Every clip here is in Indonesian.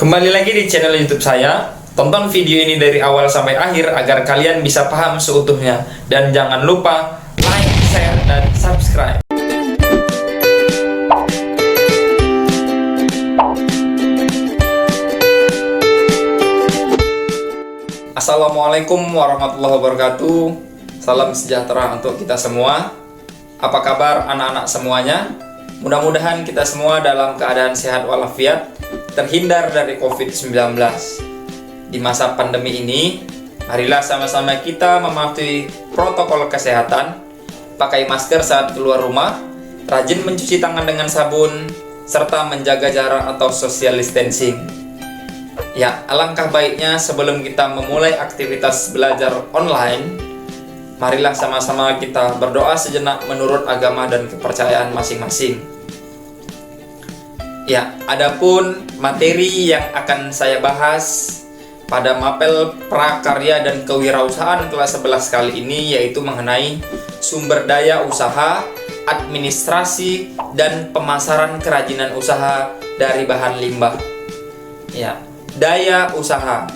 Kembali lagi di channel YouTube saya. Tonton video ini dari awal sampai akhir agar kalian bisa paham seutuhnya. Dan jangan lupa like, share, dan subscribe. Assalamualaikum warahmatullahi wabarakatuh. Salam sejahtera untuk kita semua. Apa kabar anak-anak semuanya? Mudah-mudahan kita semua dalam keadaan sehat walafiat, terhindar dari COVID-19. Di masa pandemi ini, marilah sama-sama kita mematuhi protokol kesehatan, pakai masker saat keluar rumah, rajin mencuci tangan dengan sabun, serta menjaga jarak atau social distancing. Ya, alangkah baiknya sebelum kita memulai aktivitas belajar online, marilah sama-sama kita berdoa sejenak menurut agama dan kepercayaan masing-masing. Ya, adapun materi yang akan saya bahas pada mapel prakarya dan kewirausahaan kelas 11 kali ini yaitu mengenai sumber daya usaha, administrasi, dan pemasaran kerajinan usaha dari bahan limbah. Ya, daya usaha.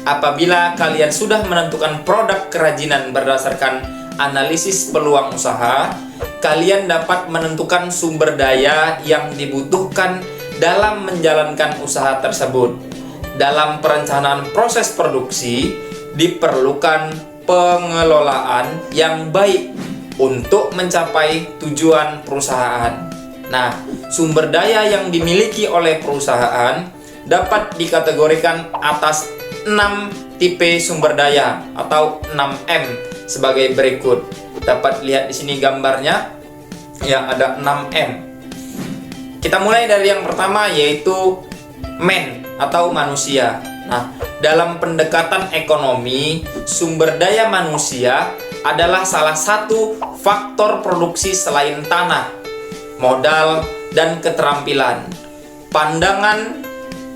Apabila kalian sudah menentukan produk kerajinan berdasarkan analisis peluang usaha, kalian dapat menentukan sumber daya yang dibutuhkan dalam menjalankan usaha tersebut. Dalam perencanaan proses produksi, diperlukan pengelolaan yang baik untuk mencapai tujuan perusahaan. Nah, sumber daya yang dimiliki oleh perusahaan dapat dikategorikan atas 6 tipe sumber daya atau 6M sebagai berikut. Dapat lihat di sini gambarnya. Ya, ada 6M. Kita mulai dari yang pertama yaitu man atau manusia. Nah, dalam pendekatan ekonomi, sumber daya manusia adalah salah satu faktor produksi selain tanah, modal, dan keterampilan. Pandangan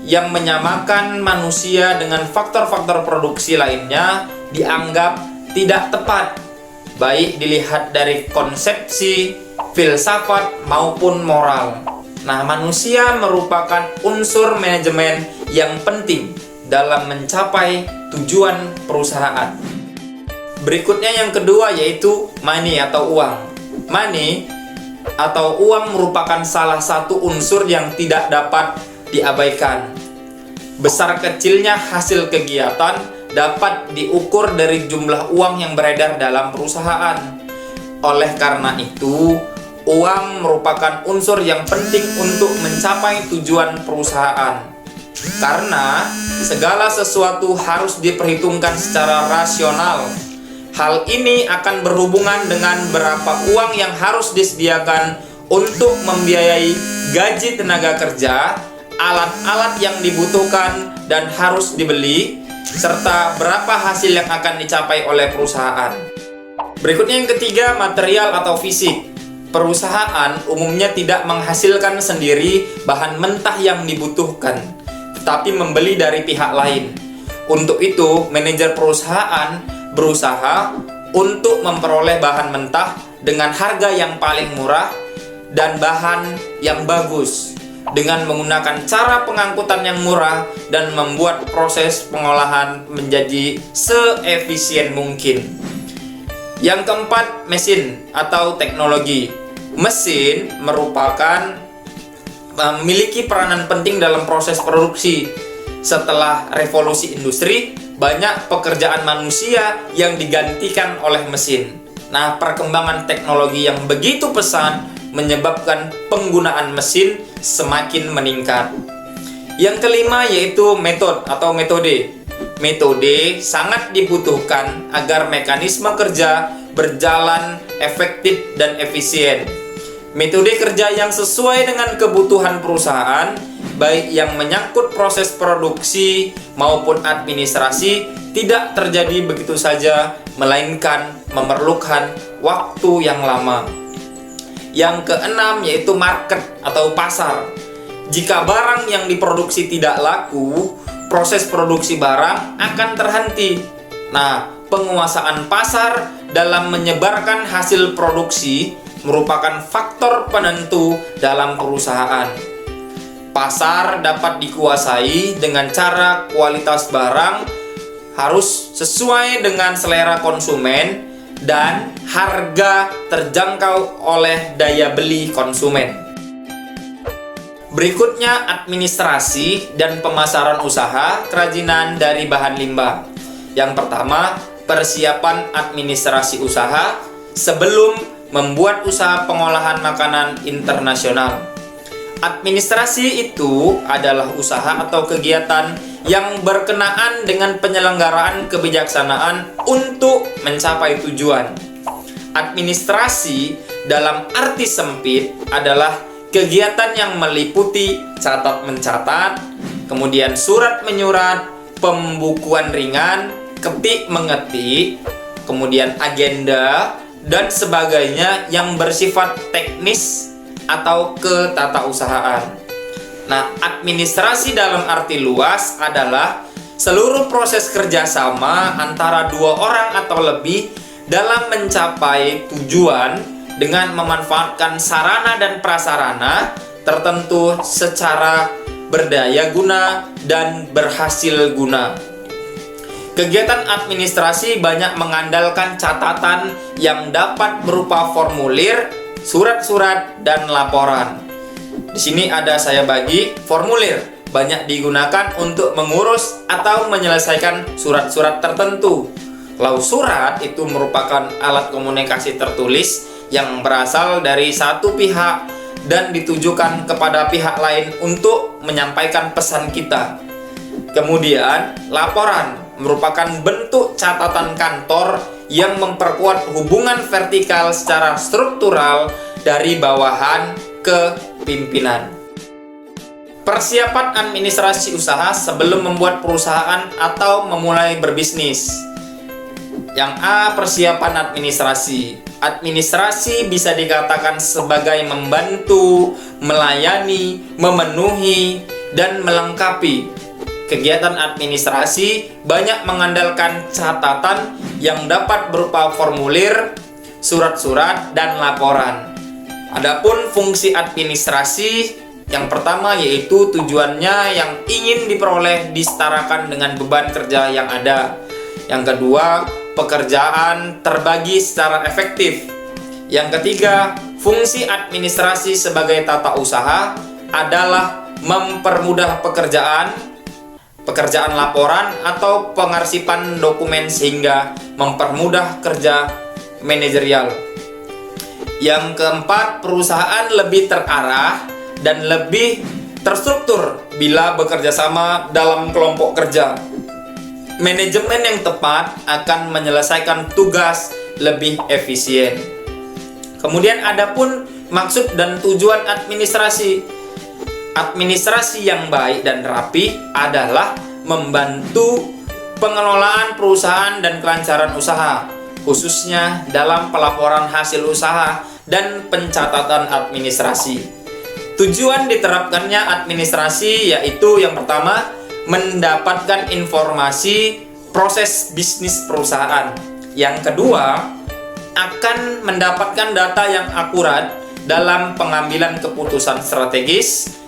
yang menyamakan manusia dengan faktor-faktor produksi lainnya dianggap tidak tepat, baik dilihat dari konsepsi, filsafat, maupun moral. Nah, manusia merupakan unsur manajemen yang penting dalam mencapai tujuan perusahaan. Berikutnya yang kedua yaitu money atau uang. Money atau uang merupakan salah satu unsur yang tidak dapat diabaikan. Besar kecilnya hasil kegiatan dapat diukur dari jumlah uang yang beredar dalam perusahaan. Oleh karena itu, uang merupakan unsur yang penting untuk mencapai tujuan perusahaan. Karena segala sesuatu harus diperhitungkan secara rasional. Hal ini akan berhubungan dengan berapa uang yang harus disediakan untuk membiayai gaji tenaga kerja, alat-alat yang dibutuhkan dan harus dibeli, serta berapa hasil yang akan dicapai oleh perusahaan. Berikutnya yang ketiga, material atau fisik. Perusahaan umumnya tidak menghasilkan sendiri bahan mentah yang dibutuhkan, tetapi membeli dari pihak lain. Untuk itu, manajer perusahaan berusaha untuk memperoleh bahan mentah dengan harga yang paling murah dan bahan yang bagus, dengan menggunakan cara pengangkutan yang murah dan membuat proses pengolahan menjadi seefisien mungkin. Yang keempat, mesin atau teknologi. Mesin memiliki peranan penting dalam proses produksi. Setelah revolusi industri, banyak pekerjaan manusia yang digantikan oleh mesin. Nah, perkembangan teknologi yang begitu pesat menyebabkan penggunaan mesin semakin meningkat. Yang kelima yaitu metode. Metode sangat dibutuhkan agar mekanisme kerja berjalan efektif dan efisien. Metode kerja yang sesuai dengan kebutuhan perusahaan, baik yang menyangkut proses produksi maupun administrasi, tidak terjadi begitu saja, melainkan memerlukan waktu yang lama. Yang keenam yaitu market atau pasar. Jika barang yang diproduksi tidak laku, proses produksi barang akan terhenti. Nah, penguasaan pasar dalam menyebarkan hasil produksi merupakan faktor penentu dalam perusahaan. Pasar dapat dikuasai dengan cara kualitas barang harus sesuai dengan selera konsumen dan harga terjangkau oleh daya beli konsumen. Berikutnya, administrasi dan pemasaran usaha kerajinan dari bahan limbah. Yang pertama, persiapan administrasi usaha sebelum membuat usaha pengolahan makanan internasional. Administrasi itu adalah usaha atau kegiatan yang berkenaan dengan penyelenggaraan kebijaksanaan untuk mencapai tujuan. Administrasi dalam arti sempit adalah kegiatan yang meliputi catat-mencatat, kemudian surat-menyurat, pembukuan ringan, ketik-mengetik, kemudian agenda, dan sebagainya yang bersifat teknis atau ketatausahaan. Nah, administrasi dalam arti luas adalah seluruh proses kerjasama antara dua orang atau lebih dalam mencapai tujuan dengan memanfaatkan sarana dan prasarana tertentu secara berdaya guna dan berhasil guna. Kegiatan administrasi banyak mengandalkan catatan yang dapat berupa formulir, surat-surat, dan laporan. Di sini ada saya bagi formulir banyak digunakan untuk mengurus atau menyelesaikan surat-surat tertentu. Kalau surat itu merupakan alat komunikasi tertulis yang berasal dari satu pihak dan ditujukan kepada pihak lain untuk menyampaikan pesan kita. Kemudian, laporan merupakan bentuk catatan kantor yang memperkuat hubungan vertikal secara struktural dari bawahan ke pimpinan. Persiapan administrasi usaha sebelum membuat perusahaan atau memulai berbisnis. Yang A, persiapan administrasi. Administrasi bisa dikatakan sebagai membantu, melayani, memenuhi, dan melengkapi. Kegiatan administrasi banyak mengandalkan catatan yang dapat berupa formulir, surat-surat, dan laporan. Adapun fungsi administrasi yang pertama yaitu tujuannya yang ingin diperoleh disetarakan dengan beban kerja yang ada. Yang kedua, pekerjaan terbagi secara efektif. Yang ketiga, fungsi administrasi sebagai tata usaha adalah mempermudah pekerjaan laporan atau pengarsipan dokumen sehingga mempermudah kerja manajerial. Yang keempat, perusahaan lebih terarah dan lebih terstruktur bila bekerja sama dalam kelompok kerja. Manajemen yang tepat akan menyelesaikan tugas lebih efisien. Kemudian adapun maksud dan tujuan administrasi. Administrasi yang baik dan rapi adalah membantu pengelolaan perusahaan dan kelancaran usaha, khususnya dalam pelaporan hasil usaha dan pencatatan administrasi. Tujuan diterapkannya administrasi yaitu yang pertama, mendapatkan informasi proses bisnis perusahaan. Yang kedua, akan mendapatkan data yang akurat dalam pengambilan keputusan strategis,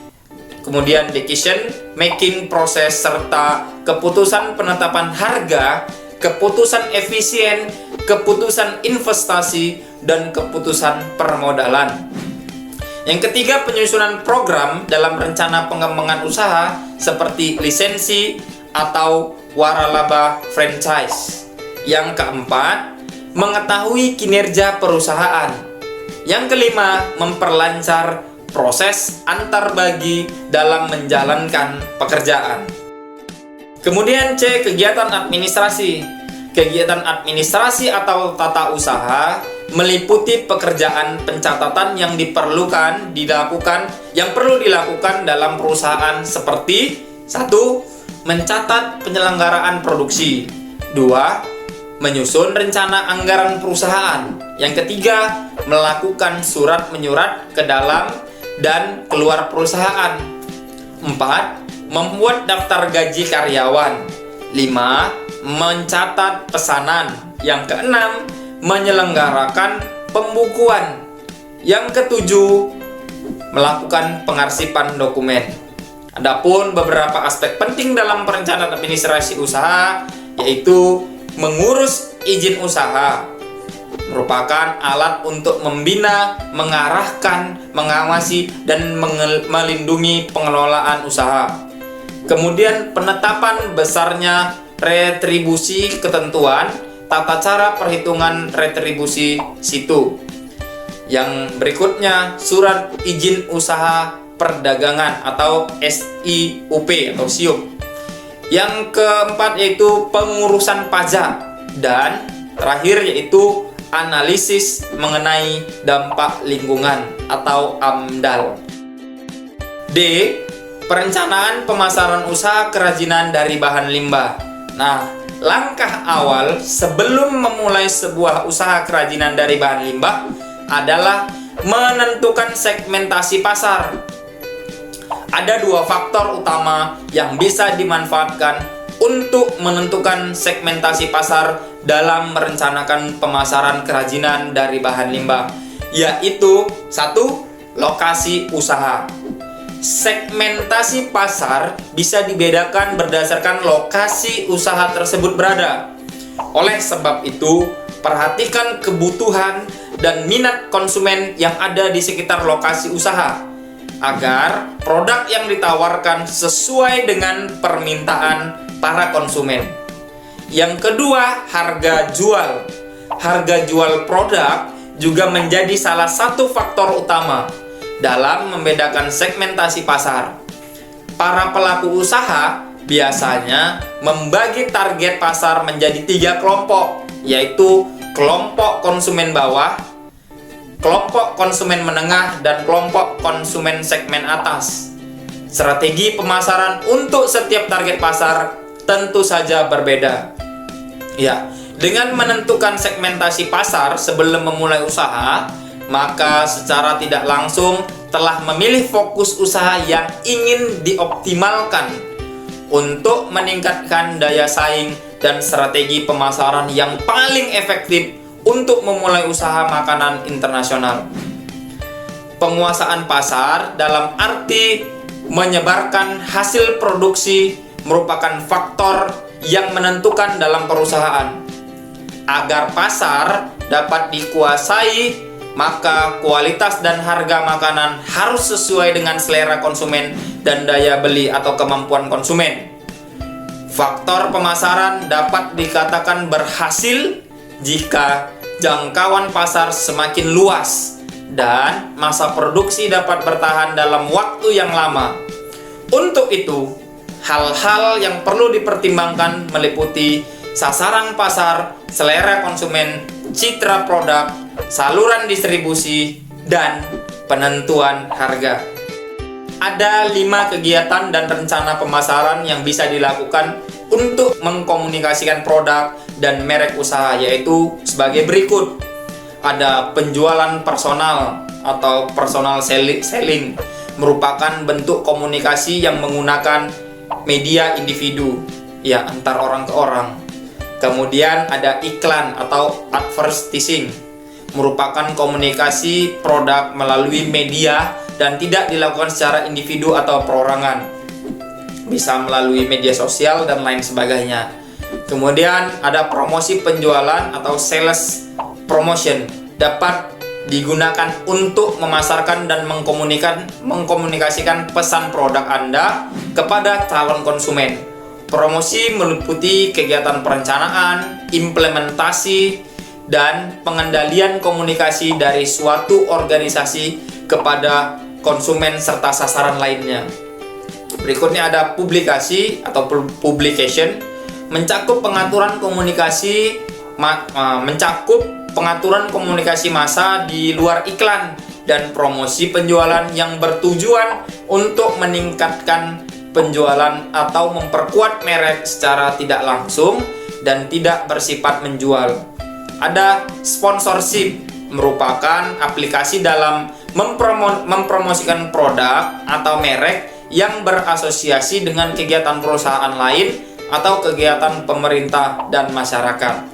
kemudian decision making proses serta keputusan penetapan harga, keputusan efisien, keputusan investasi, dan keputusan permodalan. Yang ketiga, penyusunan program dalam rencana pengembangan usaha seperti lisensi atau waralaba franchise. Yang keempat, mengetahui kinerja perusahaan. Yang kelima, memperlancar proses antar bagi dalam menjalankan pekerjaan. Kemudian C, kegiatan administrasi. Kegiatan administrasi atau tata usaha meliputi pekerjaan pencatatan yang perlu dilakukan dalam perusahaan seperti 1. Mencatat penyelenggaraan produksi. 2. Menyusun rencana anggaran perusahaan. Yang ketiga, melakukan surat menyurat ke dalam dan keluar perusahaan. 4. Membuat daftar gaji karyawan. 5. Mencatat pesanan. Yang keenam, menyelenggarakan pembukuan. Yang ketujuh, melakukan pengarsipan dokumen. Adapun beberapa aspek penting dalam perencanaan administrasi usaha yaitu mengurus izin usaha, merupakan alat untuk membina, mengarahkan, mengawasi, dan melindungi pengelolaan usaha. Kemudian penetapan besarnya retribusi, ketentuan, tata cara perhitungan retribusi situ. Yang berikutnya surat izin usaha perdagangan atau SIUP atau SIUP. Yang keempat yaitu pengurusan pajak, dan terakhir yaitu analisis mengenai dampak lingkungan atau AMDAL. D. Perencanaan pemasaran usaha kerajinan dari bahan limbah. Nah, langkah awal sebelum memulai sebuah usaha kerajinan dari bahan limbah adalah menentukan segmentasi pasar. Ada dua faktor utama yang bisa dimanfaatkan untuk menentukan segmentasi pasar dalam merencanakan pemasaran kerajinan dari bahan limbah, yaitu satu, lokasi usaha. Segmentasi pasar bisa dibedakan berdasarkan lokasi usaha tersebut berada. Oleh sebab itu, perhatikan kebutuhan dan minat konsumen yang ada di sekitar lokasi usaha agar produk yang ditawarkan sesuai dengan permintaan para konsumen. Yang kedua, harga jual. Harga jual produk juga menjadi salah satu faktor utama dalam membedakan segmentasi pasar. Para pelaku usaha biasanya membagi target pasar menjadi 3 kelompok, yaitu kelompok konsumen bawah, kelompok konsumen menengah, dan kelompok konsumen segmen atas. Strategi pemasaran untuk setiap target pasar tentu saja berbeda. Ya, dengan menentukan segmentasi pasar sebelum memulai usaha, maka secara tidak langsung telah memilih fokus usaha yang ingin dioptimalkan untuk meningkatkan daya saing dan strategi pemasaran yang paling efektif untuk memulai usaha makanan internasional. Penguasaan pasar dalam arti menyebarkan hasil produksi merupakan faktor yang menentukan dalam perusahaan. Agar pasar dapat dikuasai, maka kualitas dan harga makanan harus sesuai dengan selera konsumen dan daya beli atau kemampuan konsumen. Faktor pemasaran dapat dikatakan berhasil jika jangkauan pasar semakin luas dan masa produksi dapat bertahan dalam waktu yang lama. Untuk itu, hal-hal yang perlu dipertimbangkan meliputi sasaran pasar, selera konsumen, citra produk, saluran distribusi, dan penentuan harga. Ada 5 kegiatan dan rencana pemasaran yang bisa dilakukan untuk mengkomunikasikan produk dan merek usaha, yaitu sebagai berikut. Ada penjualan personal atau personal selling, merupakan bentuk komunikasi yang menggunakan media individu, ya, antar orang ke orang. Kemudian ada iklan atau advertising, merupakan komunikasi produk melalui media dan tidak dilakukan secara individu atau perorangan, bisa melalui media sosial dan lain sebagainya. Kemudian ada promosi penjualan atau sales promotion, dapat digunakan untuk memasarkan dan mengkomunikasikan pesan produk Anda kepada calon konsumen. Promosi meliputi kegiatan perencanaan, implementasi, dan pengendalian komunikasi dari suatu organisasi kepada konsumen serta sasaran lainnya. Berikutnya ada publikasi atau publication, mencakup pengaturan komunikasi massa di luar iklan dan promosi penjualan yang bertujuan untuk meningkatkan penjualan atau memperkuat merek secara tidak langsung dan tidak bersifat menjual. Ada sponsorship, merupakan aplikasi dalam mempromosikan produk atau merek yang berasosiasi dengan kegiatan perusahaan lain atau kegiatan pemerintah dan masyarakat.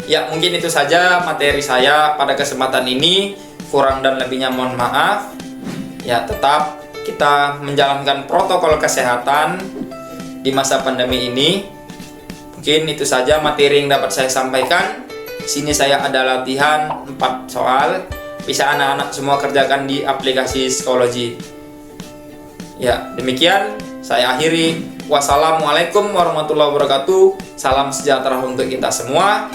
Ya, mungkin itu saja materi saya pada kesempatan ini. Kurang dan lebihnya mohon maaf. Ya, tetap kita menjalankan protokol kesehatan di masa pandemi ini. Mungkin itu saja materi yang dapat saya sampaikan. Sini saya ada latihan 4 soal. Bisa anak-anak semua kerjakan di aplikasi Psikologi. Ya, demikian saya akhiri. Wassalamualaikum warahmatullahi wabarakatuh. Salam sejahtera untuk kita semua.